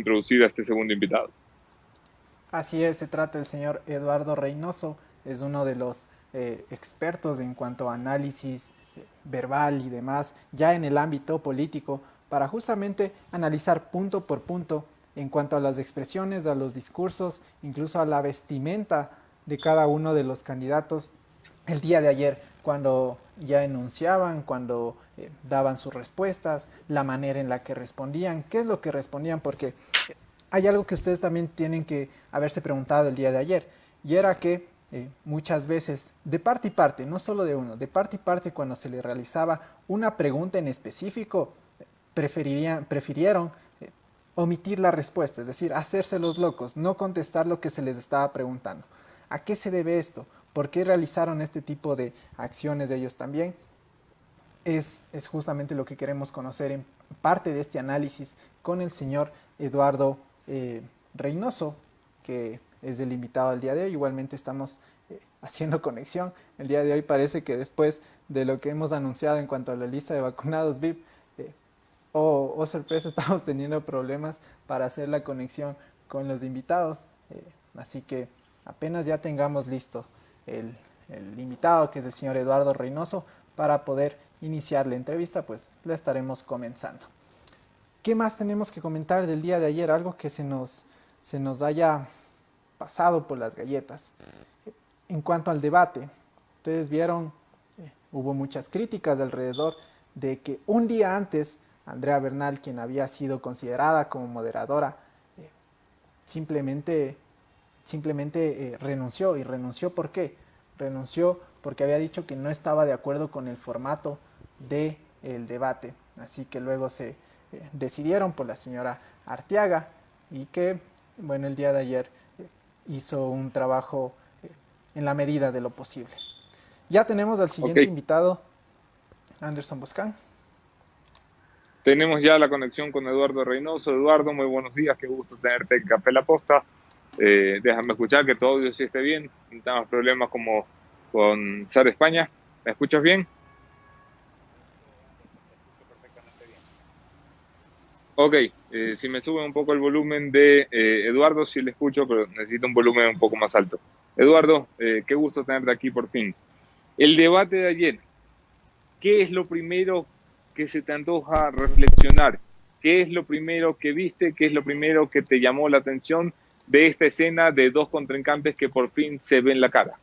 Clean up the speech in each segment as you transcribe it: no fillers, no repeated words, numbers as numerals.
introducir a este segundo invitado. Así es, se trata del señor Eduardo Reynoso, es uno de los expertos en cuanto a análisis verbal y demás, ya en el ámbito político, para justamente analizar punto por punto en cuanto a las expresiones, a los discursos, incluso a la vestimenta de cada uno de los candidatos el día de ayer, cuando ya enunciaban, cuando daban sus respuestas, la manera en la que respondían, qué es lo que respondían, porque hay algo que ustedes también tienen que haberse preguntado el día de ayer, y era que muchas veces, de parte y parte, no solo de uno, de parte y parte cuando se le realizaba una pregunta en específico, prefirieron omitir la respuesta, es decir, hacerse los locos, no contestar lo que se les estaba preguntando. ¿A qué se debe esto? ¿Por qué realizaron este tipo de acciones de ellos también? Es justamente lo que queremos conocer en parte de este análisis con el señor Eduardo Reynoso, que es el invitado del día de hoy. Igualmente estamos haciendo conexión. El día de hoy parece que después de lo que hemos anunciado en cuanto a la lista de vacunados VIP, sorpresa, estamos teniendo problemas para hacer la conexión con los invitados. Así que apenas ya tengamos listo el, el invitado, que es el señor Eduardo Reynoso, para poder iniciar la entrevista, pues la estaremos comenzando. ¿Qué más tenemos que comentar del día de ayer? Algo que se nos haya pasado por las galletas. En cuanto al debate, ustedes vieron, hubo muchas críticas alrededor de que un día antes Andrea Bernal, quien había sido considerada como moderadora, eh, simplemente, renunció. ¿Y renunció por qué? Renunció porque había dicho que no estaba de acuerdo con el formato del debate. Así que luego se decidieron por la señora Arteaga y que, bueno, el día de ayer hizo un trabajo en la medida de lo posible. Ya tenemos al Ok, siguiente invitado, Anderson Boscan. tenemos ya la conexión con Eduardo Reynoso. Eduardo, muy buenos días, qué gusto tenerte en Café La Posta. Déjame escuchar que tu audio sí esté bien, no tenemos problemas como con SAR España. ¿Me escuchas bien? Ok, si me sube un poco el volumen de Eduardo, sí le escucho, pero necesito un volumen un poco más alto. Eduardo, qué gusto tenerte aquí por fin. El debate de ayer, ¿qué es lo primero que se te antoja reflexionar? ¿Qué es lo primero que viste? ¿Qué es lo primero que te llamó la atención de esta escena de dos contrincantes que por fin se ven la cara?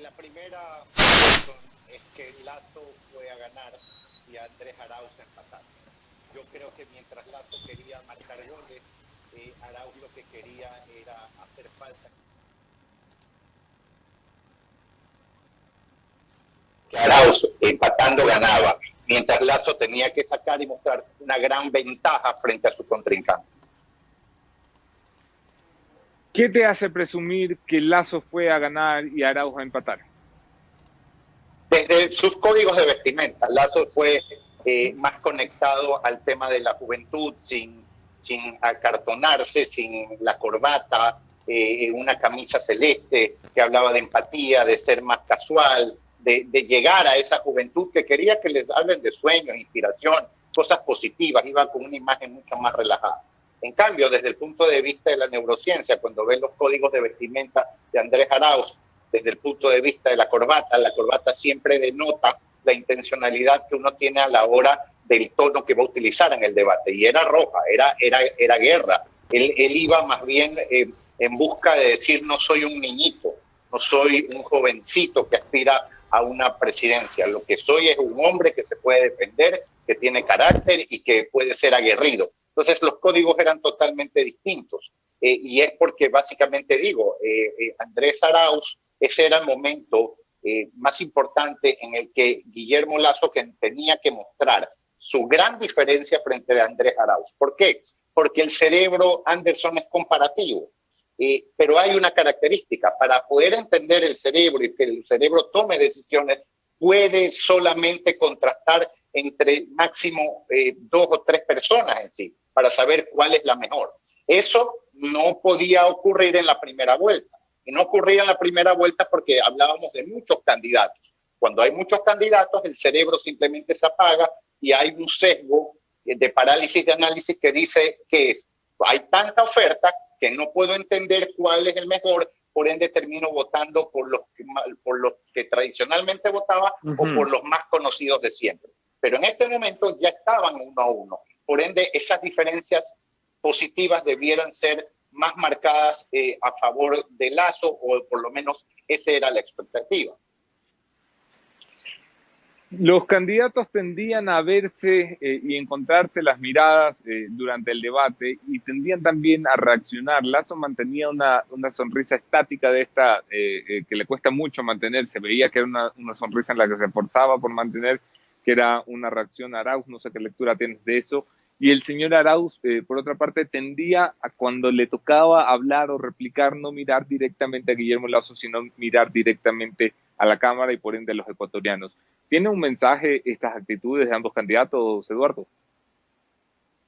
La primera es que Lazo fue a ganar y Andrés Arauz a empatar. Yo creo que mientras Lazo quería marcar goles, Arauz lo que quería era hacer falta. Que Arauz empatando ganaba, mientras Lazo tenía que sacar y mostrar una gran ventaja frente a su contrincante. ¿Qué te hace presumir que Lazo fue a ganar y Arauz a empatar? Desde sus códigos de vestimenta, Lazo fue más conectado al tema de la juventud, sin acartonarse, sin la corbata, una camisa celeste que hablaba de empatía, de ser más casual, de llegar a esa juventud que quería que les hablen de sueños, inspiración, cosas positivas, iba con una imagen mucho más relajada. En cambio, desde el punto de vista de la neurociencia, cuando ven los códigos de vestimenta de Andrés Arauz, desde el punto de vista de la corbata siempre denota la intencionalidad que uno tiene a la hora del tono que va a utilizar en el debate. Y era roja, era guerra. Él iba más bien en busca de decir, no soy un niñito, no soy un jovencito que aspira a una presidencia. Lo que soy es un hombre que se puede defender, que tiene carácter y que puede ser aguerrido. Entonces los códigos eran totalmente distintos. Y es porque básicamente digo, Andrés Arauz, ese era el momento más importante en el que Guillermo Lazo que tenía que mostrar su gran diferencia frente a Andrés Arauz. ¿Por qué? Porque el cerebro, Anderson, es comparativo. Pero hay una característica, para poder entender el cerebro y que el cerebro tome decisiones, puede solamente contrastar entre máximo 2 o 3 personas en sí, para saber cuál es la mejor. Eso no podía ocurrir en la primera vuelta. Y no ocurría en la primera vuelta porque hablábamos de muchos candidatos. Cuando hay muchos candidatos, el cerebro simplemente se apaga y hay un sesgo de parálisis de análisis que dice que hay tanta oferta que no puedo entender cuál es el mejor, por ende termino votando por los que tradicionalmente votaba o por los más conocidos de siempre. Pero en este momento ya estaban 1-1. Por ende, esas diferencias positivas debieran ser más marcadas a favor de Lasso, o por lo menos esa era la expectativa. Los candidatos tendían a verse y encontrarse las miradas durante el debate y tendían también a reaccionar. Lasso mantenía una sonrisa estática de esta que le cuesta mucho mantener. Se veía que era una sonrisa en la que se esforzaba por mantener, que era una reacción a Arauz. No sé qué lectura tienes de eso. Y el señor Arauz, por otra parte, tendía a, cuando le tocaba hablar o replicar, no mirar directamente a Guillermo Lasso, sino mirar directamente a la Cámara y por ende a los ecuatorianos. ¿Tiene un mensaje estas actitudes de ambos candidatos, Eduardo?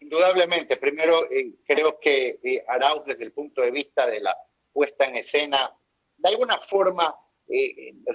Indudablemente. Primero, creo que Arauz, desde el punto de vista de la puesta en escena, de alguna forma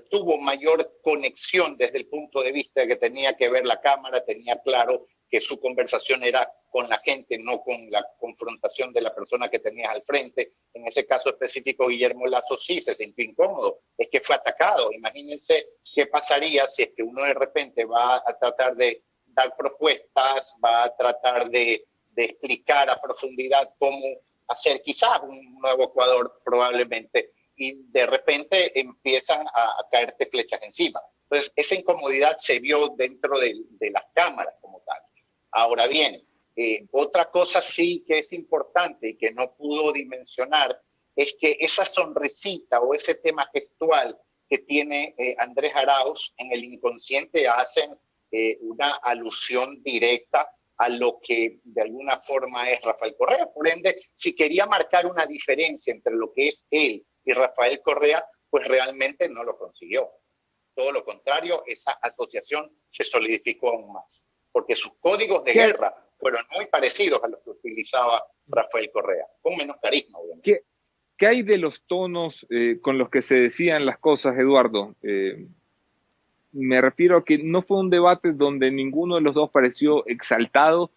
tuvo mayor conexión desde el punto de vista de que tenía que ver la cámara, tenía claro que su conversación era con la gente, no con la confrontación de la persona que tenías al frente. En ese caso específico, Guillermo Lasso sí se sintió incómodo, es que fue atacado. Imagínense qué pasaría si es que uno de repente va a tratar de dar propuestas, va a tratar de explicar a profundidad cómo hacer quizás un nuevo Ecuador probablemente, y de repente empiezan a caerte flechas encima. Entonces, esa incomodidad se vio dentro de las cámaras como tal. Ahora bien, otra cosa sí que es importante y que no pudo dimensionar es que esa sonrisita o ese tema gestual que tiene Andrés Arauz en el inconsciente hacen una alusión directa a lo que de alguna forma es Rafael Correa. Por ende, si quería marcar una diferencia entre lo que es él y Rafael Correa, pues realmente no lo consiguió. Todo lo contrario, esa asociación se solidificó aún más, porque sus códigos de guerra fueron muy parecidos a los que utilizaba Rafael Correa, con menos carisma, obviamente. ¿Qué hay de los tonos con los que se decían las cosas, Eduardo? Me refiero a que no fue un debate donde ninguno de los dos pareció exaltado,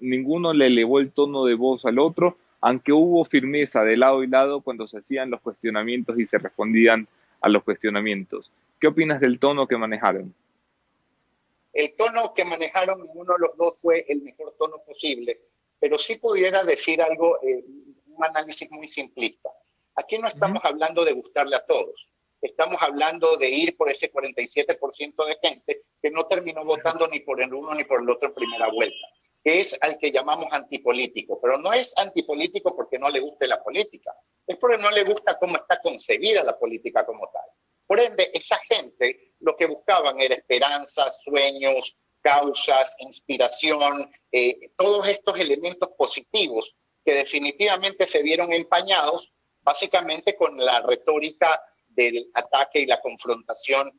ninguno le elevó el tono de voz al otro, aunque hubo firmeza de lado y lado cuando se hacían los cuestionamientos y se respondían a los cuestionamientos. ¿Qué opinas del tono que manejaron? El tono que manejaron, ninguno de los dos fue el mejor tono posible, pero sí pudiera decir algo, un análisis muy simplista. Aquí no estamos hablando de gustarle a todos, estamos hablando de ir por ese 47% de gente que no terminó votando ni por el uno ni por el otro en primera vuelta, que es al que llamamos antipolítico, pero no es antipolítico porque no le guste la política, es porque no le gusta cómo está concebida la política como tal. Por ende, esa gente lo que buscaban era esperanza, sueños, causas, inspiración, todos estos elementos positivos que definitivamente se vieron empañados básicamente con la retórica del ataque y la confrontación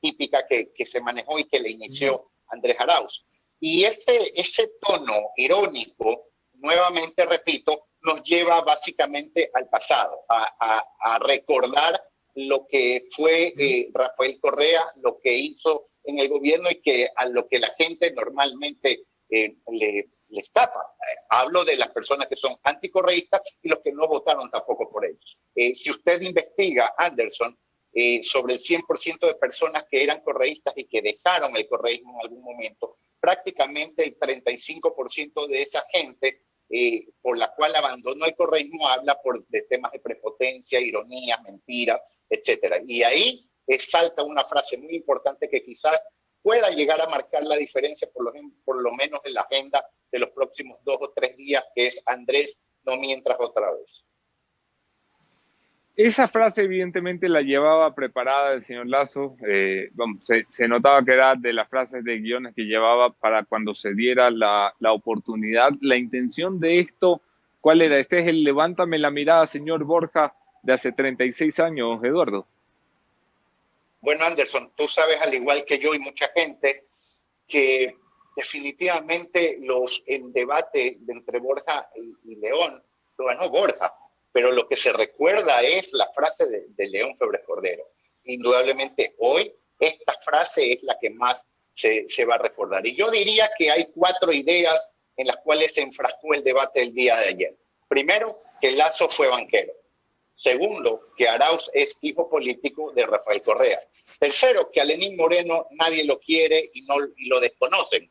típica que se manejó y que le inició Andrés Arauz. Y ese tono irónico, nuevamente repito, nos lleva básicamente al pasado, a recordar lo que fue Rafael Correa, lo que hizo en el gobierno y que a lo que la gente normalmente le escapa. Hablo de las personas que son anticorreístas y los que no votaron tampoco por ellos. Si usted investiga, Anderson, sobre el 100% de personas que eran correístas y que dejaron el correísmo en algún momento, prácticamente el 35% de esa gente por la cual abandonó el correísmo habla de temas de prepotencia, ironías, mentiras, etcétera. Y ahí salta una frase muy importante que quizás pueda llegar a marcar la diferencia, por lo menos en la agenda de los próximos 2 o 3 días, que es Andrés, no mientras otra vez. Esa frase evidentemente la llevaba preparada el señor Lasso, se notaba que era de las frases de guiones que llevaba para cuando se diera la oportunidad. La intención de esto, ¿cuál era? Este es el levántame la mirada, señor Borja, de hace 36 años, Eduardo. Bueno, Anderson, tú sabes al igual que yo y mucha gente que definitivamente el debate entre Borja y León lo ganó Borja, pero lo que se recuerda es la frase de León Febres Cordero. Indudablemente hoy esta frase es la que más se va a recordar. Y yo diría que hay 4 ideas en las cuales se enfrascó el debate el día de ayer. Primero, que Lasso fue banquero. Segundo, que Arauz es hijo político de Rafael Correa. Tercero, que a Lenín Moreno nadie lo quiere y lo desconocen.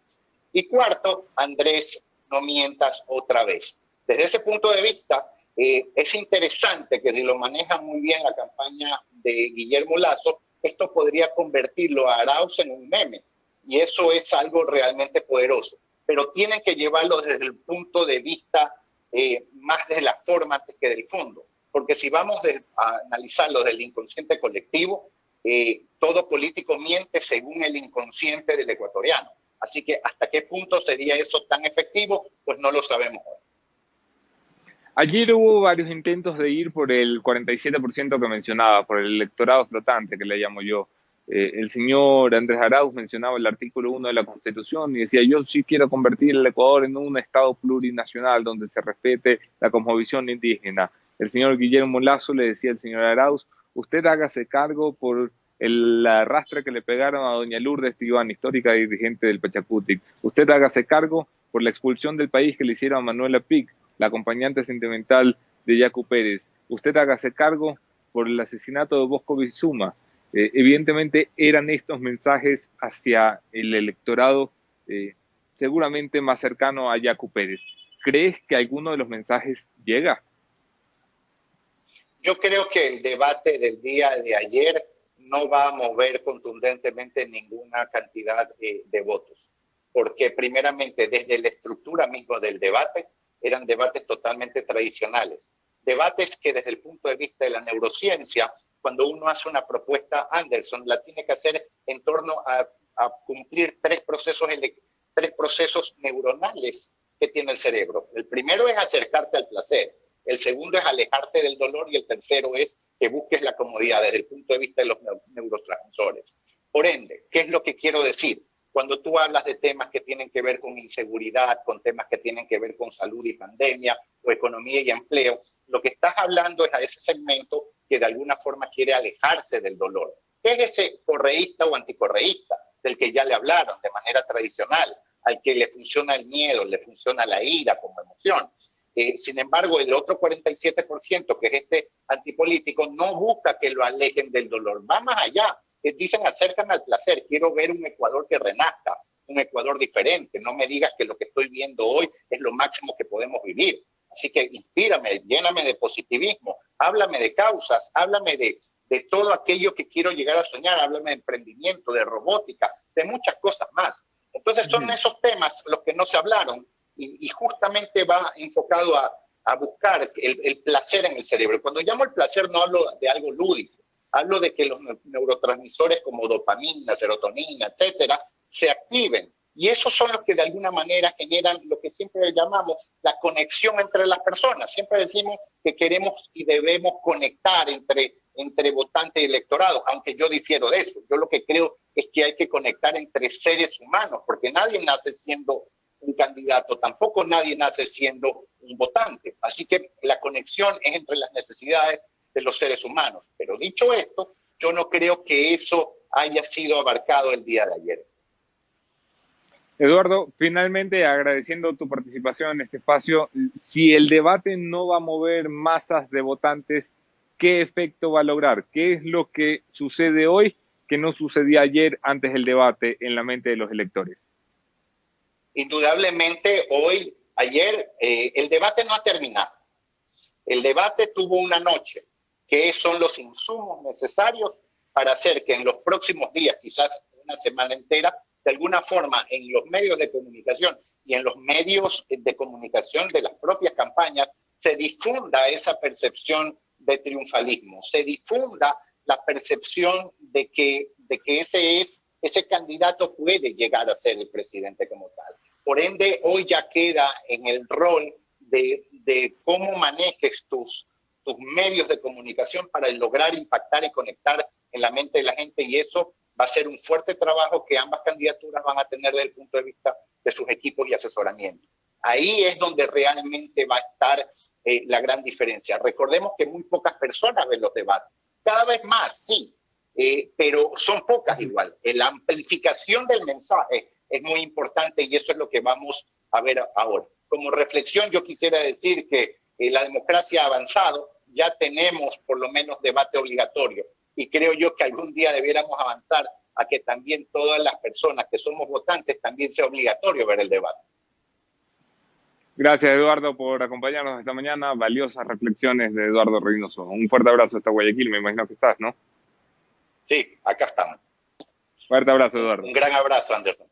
Y cuarto, Andrés, no mientas otra vez. Desde ese punto de vista, es interesante que si lo maneja muy bien la campaña de Guillermo Lasso, esto podría convertirlo a Arauz en un meme. Y eso es algo realmente poderoso. Pero tienen que llevarlo desde el punto de vista más de la forma antes que del fondo. Porque si vamos a analizarlo del inconsciente colectivo, todo político miente según el inconsciente del ecuatoriano. Así que hasta qué punto sería eso tan efectivo, pues no lo sabemos hoy. Ayer hubo varios intentos de ir por el 47% que mencionaba, por el electorado flotante, que le llamo yo. El señor Andrés Arauz mencionaba el artículo 1 de la Constitución y decía, yo sí quiero convertir el Ecuador en un estado plurinacional donde se respete la cosmovisión indígena. El señor Guillermo Lasso le decía al señor Arauz, usted hágase cargo por el arrastre que le pegaron a doña Lourdes Tibán, histórica dirigente del Pachacutic. Usted hágase cargo por la expulsión del país que le hicieron a Manuela Pic, la acompañante sentimental de Yacu Pérez. Usted hágase cargo por el asesinato de Bosco Bizuma. Evidentemente eran estos mensajes hacia el electorado seguramente más cercano a Yacu Pérez. ¿Crees que alguno de los mensajes llega? Yo creo que el debate del día de ayer no va a mover contundentemente ninguna cantidad de votos, porque primeramente desde la estructura misma del debate eran debates totalmente tradicionales, debates que desde el punto de vista de la neurociencia, cuando uno hace una propuesta, Anderson la tiene que hacer en torno a cumplir tres procesos neuronales que tiene el cerebro. El primero es acercarte al placer, el segundo es alejarte del dolor y el tercero es que busques la comodidad desde el punto de vista de los neurotransmisores. Por ende, ¿qué es lo que quiero decir? Cuando tú hablas de temas que tienen que ver con inseguridad, con temas que tienen que ver con salud y pandemia, o economía y empleo, lo que estás hablando es a ese segmento que de alguna forma quiere alejarse del dolor. ¿Qué es ese correísta o anticorreísta? Del que ya le hablaron de manera tradicional, al que le funciona el miedo, le funciona la ira como emoción. Sin embargo, el otro 47%, que es este antipolítico, no busca que lo alejen del dolor, va más allá. Dicen, acércame al placer, quiero ver un Ecuador que renazca, un Ecuador diferente, no me digas que lo que estoy viendo hoy es lo máximo que podemos vivir. Así que inspírame, lléname de positivismo, háblame de causas, háblame de todo aquello que quiero llegar a soñar, háblame de emprendimiento, de robótica, de muchas cosas más. Entonces son esos temas los que no se hablaron y justamente va enfocado a buscar el placer en el cerebro. Cuando llamo el placer no hablo de algo lúdico, hablo de que los neurotransmisores como dopamina, serotonina, etcétera, se activen. Y esos son los que de alguna manera generan lo que siempre llamamos la conexión entre las personas. Siempre decimos que queremos y debemos conectar entre votante y electorado, aunque yo difiero de eso. Yo lo que creo es que hay que conectar entre seres humanos, porque nadie nace siendo un candidato, tampoco nadie nace siendo un votante. Así que la conexión es entre las necesidades de los seres humanos. Pero dicho esto, yo no creo que eso haya sido abarcado el día de ayer. Eduardo, finalmente agradeciendo tu participación en este espacio, si el debate no va a mover masas de votantes, ¿qué efecto va a lograr? ¿Qué es lo que sucede hoy que no sucedía ayer antes del debate en la mente de los electores? Indudablemente ayer, el debate no ha terminado. El debate tuvo una noche, que son los insumos necesarios para hacer que en los próximos días, quizás una semana entera, de alguna forma en los medios de comunicación y en los medios de comunicación de las propias campañas se difunda esa percepción de triunfalismo, se difunda la percepción de que ese candidato puede llegar a ser el presidente como tal. Por ende, hoy ya queda en el rol de cómo manejes tus medios de comunicación para lograr impactar y conectar en la mente de la gente, y eso va a ser un fuerte trabajo que ambas candidaturas van a tener desde el punto de vista de sus equipos y asesoramiento. Ahí es donde realmente va a estar la gran diferencia. Recordemos que muy pocas personas ven los debates, cada vez más, sí, pero son pocas igual. La amplificación del mensaje es muy importante y eso es lo que vamos a ver ahora. Como reflexión, yo quisiera decir que la democracia ha avanzado, ya tenemos por lo menos debate obligatorio, y creo yo que algún día debiéramos avanzar a que también todas las personas que somos votantes también sea obligatorio ver el debate. Gracias, Eduardo, por acompañarnos esta mañana. Valiosas reflexiones de Eduardo Reynoso. Un fuerte abrazo hasta Guayaquil, me imagino que estás, ¿no? Sí, acá estamos. Fuerte abrazo, Eduardo. Un gran abrazo, Anderson.